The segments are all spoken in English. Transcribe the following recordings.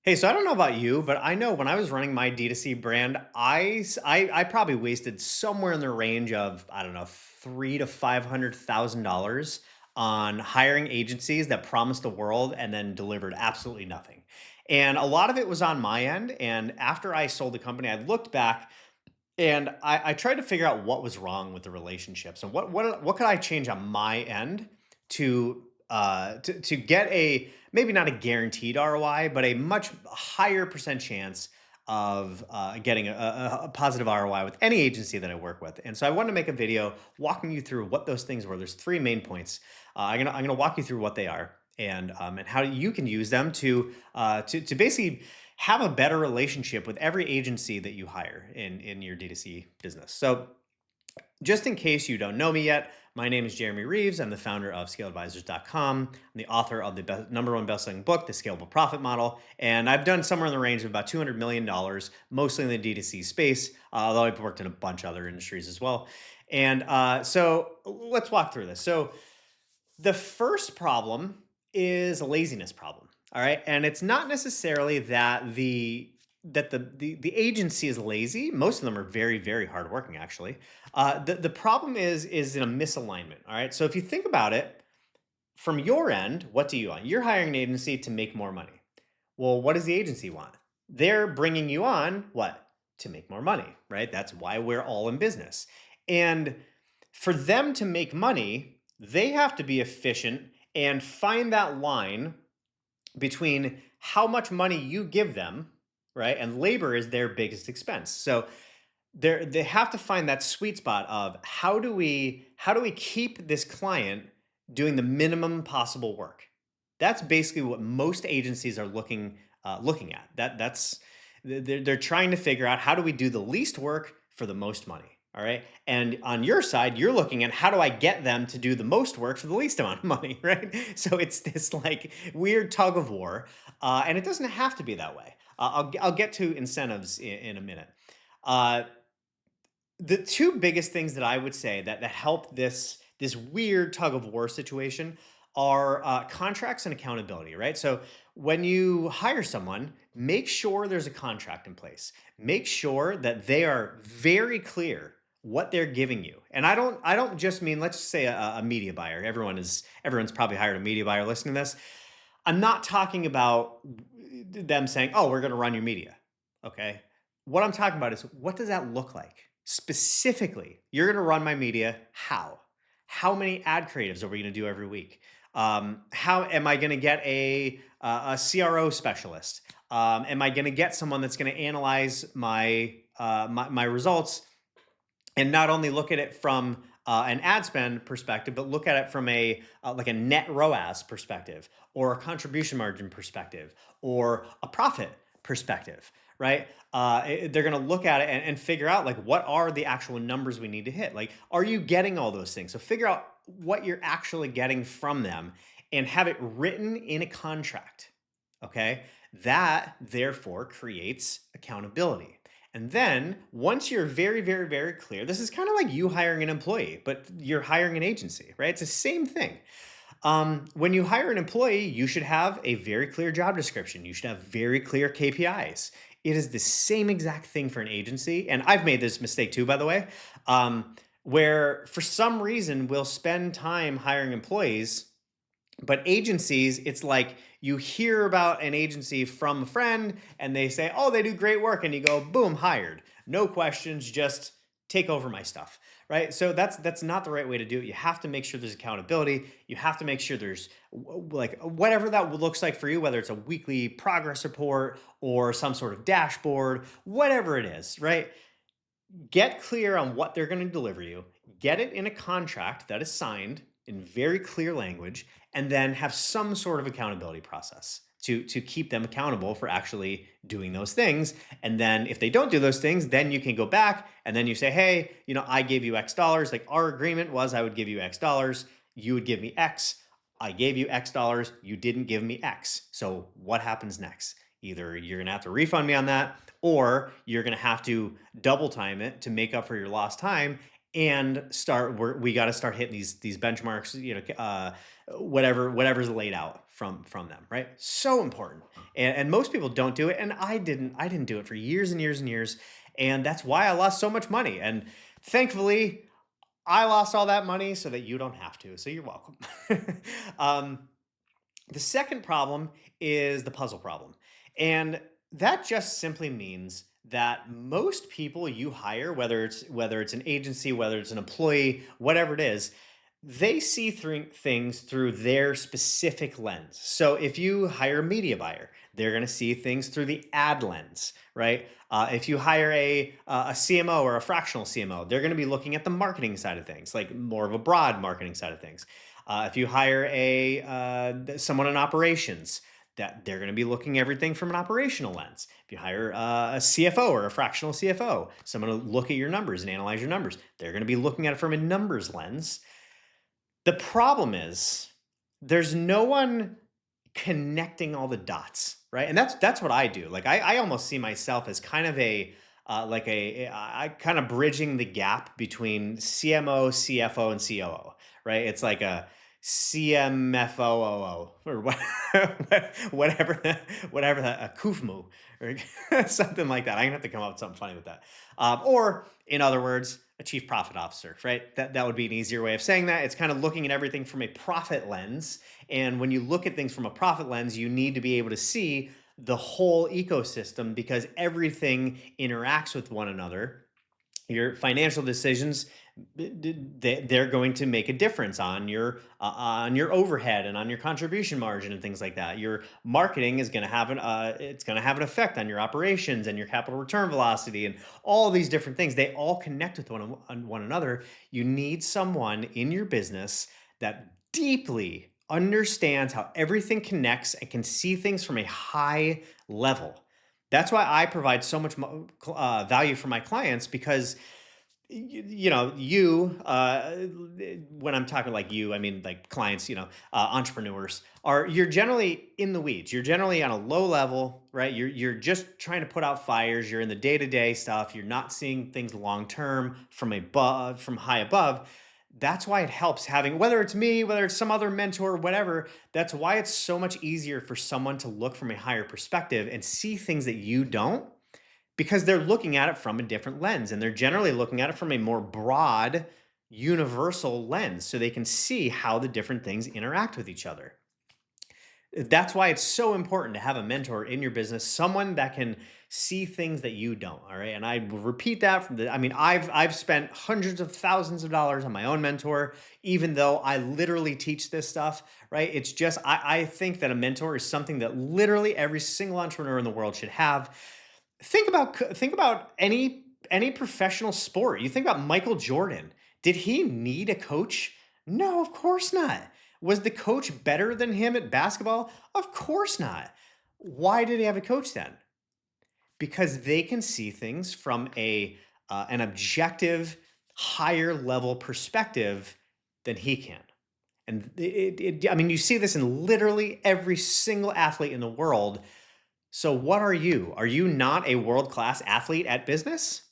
Hey, so I don't know about you, but I know when I was running my D2C brand, I probably wasted somewhere in the range of, I don't know, three to $500,000 on hiring agencies that promised the world and then delivered absolutely nothing. And a lot of it was on my end. And after I sold the company, I looked back and I tried to figure out what was wrong with the relationships and what could I change on my end to get a maybe not a guaranteed ROI, but a much higher percent chance of getting a positive ROI with any agency that I work with. And so I wanted to make a video walking you through what those things were. There's three main points. I'm gonna walk you through what they are and how you can use them to basically have a better relationship with every agency that you hire in your D2C business. So, just in case you don't know me yet, my name is Jeremy Reeves. I'm the founder of scaleadvisors.com. I'm the author of the number one best-selling book, The Scalable Profit Model. And I've done somewhere in the range of about $200 million, mostly in the D2C space, although I've worked in a bunch of other industries as well. And so let's walk through this. So the first problem is a laziness problem. All right. And it's not necessarily that the agency is lazy. Most of them are very, very hardworking, actually. The problem is in a misalignment. All right. So if you think about it, from your end, what do you want? You're hiring an agency to make more money. Well, what does the agency want? They're bringing you on what? To make more money, right? That's why we're all in business. And for them to make money, they have to be efficient and find that line between how much money you give them, right? And labor is their biggest expense. So they have to find that sweet spot of how do we keep this client doing the minimum possible work. That's basically what most agencies are looking at. They're trying to figure out how do we do the least work for the most money. All right. And on your side, you're looking at how do I get them to do the most work for the least amount of money, right? So it's this like weird tug of war, and it doesn't have to be that way. I'll get to incentives in a minute. Uh, the two biggest things that I would say that help this weird tug of war situation are contracts and accountability, right? So when you hire someone, make sure there's a contract in place. Make sure that they are very clear what they're giving you. And I don't just mean, let's just say a media buyer. Everyone's probably hired a media buyer listening to this. I'm not talking about them saying, "Oh, we're going to run your media." Okay? What I'm talking about is what does that look like? Specifically, you're going to run my media. How? How many ad creatives are we going to do every week? How am I going to get a CRO specialist? Am I going to get someone that's going to analyze my results and not only look at it from an ad spend perspective, but look at it from a like a net ROAS perspective, or a contribution margin perspective, or a profit perspective, right? They're going to look at it and figure out like what are the actual numbers we need to hit. Like, are you getting all those things? So figure out what you're actually getting from them and have it written in a contract. Okay, that therefore creates accountability. And then once you're very, very, very clear, this is kind of like you hiring an employee, but you're hiring an agency, right? It's the same thing. When you hire an employee, you should have a very clear job description. You should have very clear KPIs. It is the same exact thing for an agency. And I've made this mistake too, by the way, where for some reason we'll spend time hiring employees, but agencies, it's like you hear about an agency from a friend and they say, "Oh, they do great work." And you go, boom, hired. No questions, just take over my stuff. Right? So that's not the right way to do it. You have to make sure there's accountability. You have to make sure there's like whatever that looks like for you, whether it's a weekly progress report or some sort of dashboard, whatever it is, right? Get clear on what they're going to deliver you, get it in a contract that is signed in very clear language, and then have some sort of accountability process to keep them accountable for actually doing those things. And then if they don't do those things, then you can go back and then you say, "Hey, I gave you X dollars. Like our agreement was I would give you X dollars. You would give me X. I gave you X dollars. You didn't give me X. So what happens next? Either you're going to have to refund me on that, or you're going to have to double time it to make up for your lost time and we got to start hitting these benchmarks, whatever's laid out from them, right? So important. And most people don't do it, and I didn't do it for years and years and years, and that's why I lost so much money. And thankfully I lost all that money so that you don't have to, so you're welcome. um, the second problem is the puzzle problem. And that just simply means that most people you hire, whether it's an agency, whether it's an employee, whatever it is, they see through things through their specific lens. So if you hire a media buyer, they're going to see things through the ad lens, right? If you hire a CMO or a fractional CMO, they're going to be looking at the marketing side of things, like more of a broad marketing side of things. If you hire someone in operations, that they're going to be looking everything from an operational lens. If you hire a CFO or a fractional CFO, someone to look at your numbers and analyze your numbers, they're going to be looking at it from a numbers lens. The problem is there's no one connecting all the dots, right? And that's what I do. Like I almost see myself as kind of I kind of bridging the gap between CMO, CFO, and COO, right? It's like a CMFOOO or what, whatever, a KUFMU or something like that. I'm gonna have to come up with something funny with that. Or in other words, a chief profit officer, right? That would be an easier way of saying that. It's kind of looking at everything from a profit lens. And when you look at things from a profit lens, you need to be able to see the whole ecosystem because everything interacts with one another. Your financial decisions, they're going to make a difference on your overhead and on your contribution margin and things like that. Your marketing is going to have it's going to have an effect on your operations and your capital return velocity and all these different things. They all connect with one another. You need someone in your business that deeply understands how everything connects and can see things from a high level. That's why I provide so much value for my clients because when I'm talking like you, I mean like clients, entrepreneurs you're generally in the weeds. You're generally on a low level, right? You're just trying to put out fires. You're in the day-to-day stuff. You're not seeing things long term from high above. That's why it helps having, whether it's me, whether it's some other mentor, whatever, that's why it's so much easier for someone to look from a higher perspective and see things that you don't because they're looking at it from a different lens and they're generally looking at it from a more broad, universal lens so they can see how the different things interact with each other. That's why it's so important to have a mentor in your business, someone that can see things that you don't. All right. And I will repeat that I've spent hundreds of thousands of dollars on my own mentor, even though I literally teach this stuff, right? It's just, I think that a mentor is something that literally every single entrepreneur in the world should have. Think about any professional sport. You think about Michael Jordan. Did he need a coach? No, of course not. Was the coach better than him at basketball? Of course not. Why did he have a coach then? Because they can see things from an objective, higher level perspective than he can. And I mean, you see this in literally every single athlete in the world. So what are you? Are you not a world-class athlete at business?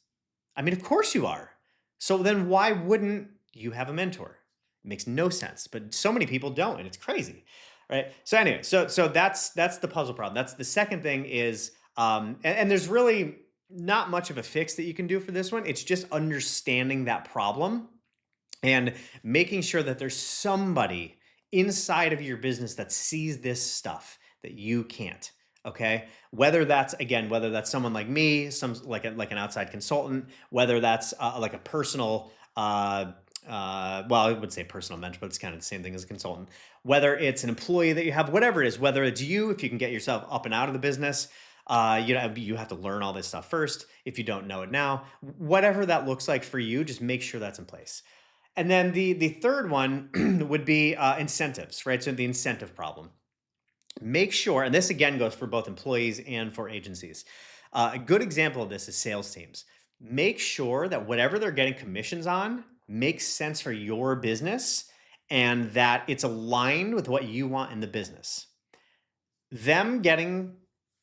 I mean, of course you are. So then why wouldn't you have a mentor? It makes no sense, but so many people don't, and it's crazy, right? So anyway, so that's the puzzle problem. That's the second thing is, and there's really not much of a fix that you can do for this one. It's just understanding that problem and making sure that there's somebody inside of your business that sees this stuff that you can't. Okay, whether that's someone like me, some like an outside consultant, whether that's like a personal well, I would say personal mentor, but it's kind of the same thing as a consultant. Whether it's an employee that you have, whatever it is, whether it's you, if you can get yourself up and out of the business, you have to learn all this stuff first. If you don't know it now, whatever that looks like for you, just make sure that's in place. And then the third one would be incentives, right? So the incentive problem. Make sure, and this again goes for both employees and for agencies. A good example of this is sales teams. Make sure that whatever they're getting commissions on makes sense for your business and that it's aligned with what you want in the business. Them getting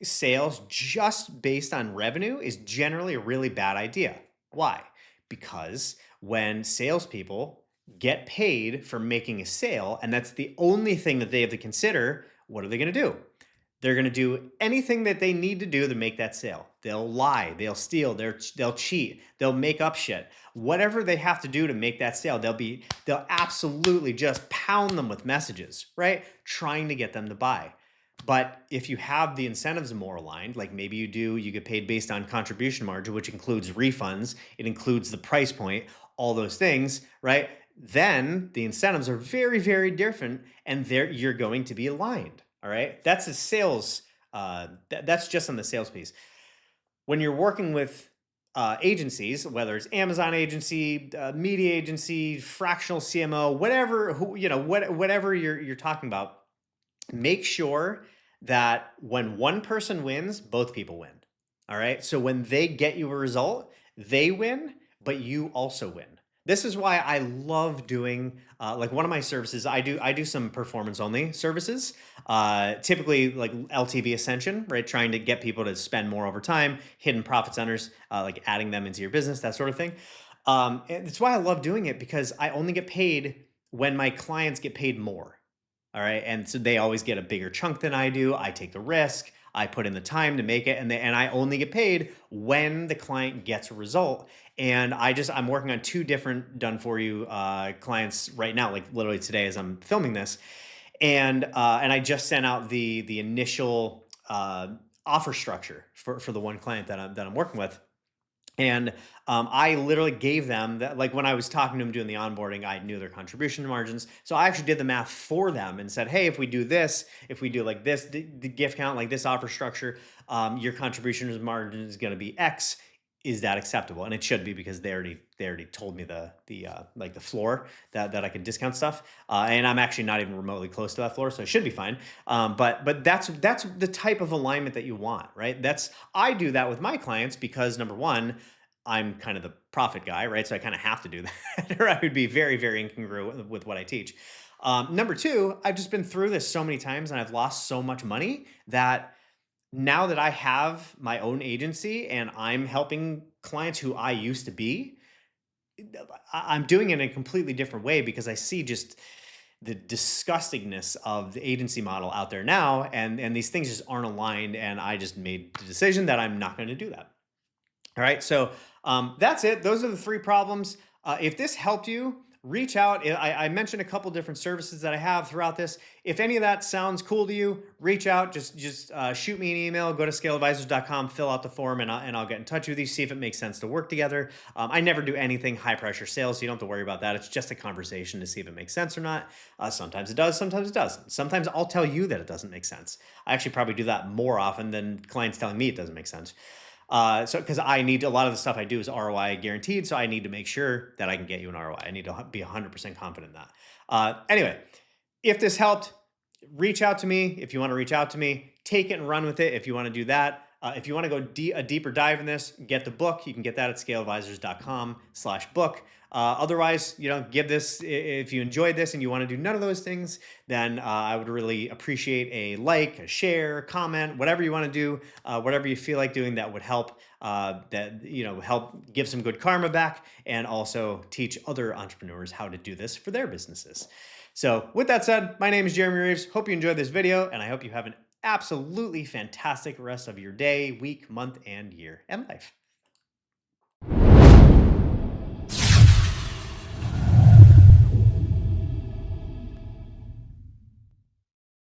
sales just based on revenue is generally a really bad idea. Why? because when salespeople get paid for making a sale, and that's the only thing that they have to consider, what are they going to do? They're going to do anything that they need to do to make that sale. They'll lie, they'll steal, they'll cheat, they'll make up shit. Whatever they have to do to make that sale, they'll absolutely just pound them with messages, right? Trying to get them to buy. But if you have the incentives more aligned, like maybe you get paid based on contribution margin, which includes refunds, it includes the price point, all those things, right? Then the incentives are very, very different, and there you're going to be aligned. All right, that's a sales. That's just on the sales piece. When you're working with agencies, whether it's Amazon agency, media agency, fractional CMO, whatever, whatever you're talking about, make sure that when one person wins, both people win. All right. So when they get you a result, they win, but you also win. This is why I love doing like one of my services. I do some performance only services, typically like LTV ascension, right? Trying to get people to spend more over time, hidden profit centers, like adding them into your business, that sort of thing. And it's why I love doing it, because I only get paid when my clients get paid more. All right. And so they always get a bigger chunk than I do. I take the risk. I put in the time to make it, and I only get paid when the client gets a result. And I'm working on two different done for you clients right now, like literally today as I'm filming this. And I just sent out the initial offer structure for the one client that I'm working with. And I literally gave them that, like when I was talking to them doing the onboarding, I knew their contribution margins. So I actually did the math for them and said, hey, if we do this, if we do like this, the gift count, like this offer structure, your contribution margin is going to be X. Is that acceptable? And it should be, because they already told me the like the floor that I could discount stuff, and I'm actually not even remotely close to that floor, so it should be fine. But that's the type of alignment that you want, right? I do that with my clients because, number one, I'm kind of the profit guy, right? So I kind of have to do that, or I would be very, very incongruent with what I teach. Number two, I've just been through this so many times and I've lost so much money that now that I have my own agency and I'm helping clients who I used to be, I'm doing it in a completely different way, because I see just the disgustingness of the agency model out there now, and these things just aren't aligned. And I just made the decision that I'm not going to do that. All right, so that's it. Those are the three problems. If this helped you, reach out. I mentioned a couple different services that I have throughout this. If any of that sounds cool to you, reach out. Just shoot me an email. Go to scaleadvisors.com, fill out the form, and I'll get in touch with you, see if it makes sense to work together. I never do anything high pressure sales, so you don't have to worry about that. It's just a conversation to see if it makes sense or not. Sometimes it does, sometimes it doesn't. Sometimes I'll tell you that it doesn't make sense. I actually probably do that more often than clients telling me it doesn't make sense. So because I need a lot of the stuff I do is ROI guaranteed, so I need to make sure that I can get you an ROI. I need to be 100% confident in that. Anyway, if this helped, reach out to me. If you want to reach out to me, take it and run with it. If you want to do that, if you want to go a deeper dive in this, get the book. You can get that at scaleadvisors.com/book. Otherwise, give this, if you enjoyed this and you want to do none of those things, then I would really appreciate a like, a share, comment, whatever you want to do, whatever you feel like doing that would help, help give some good karma back, and also teach other entrepreneurs how to do this for their businesses. So with that said, my name is Jeremy Reeves. Hope you enjoyed this video, and I hope you have an absolutely fantastic rest of your day, week, month, and year, and life.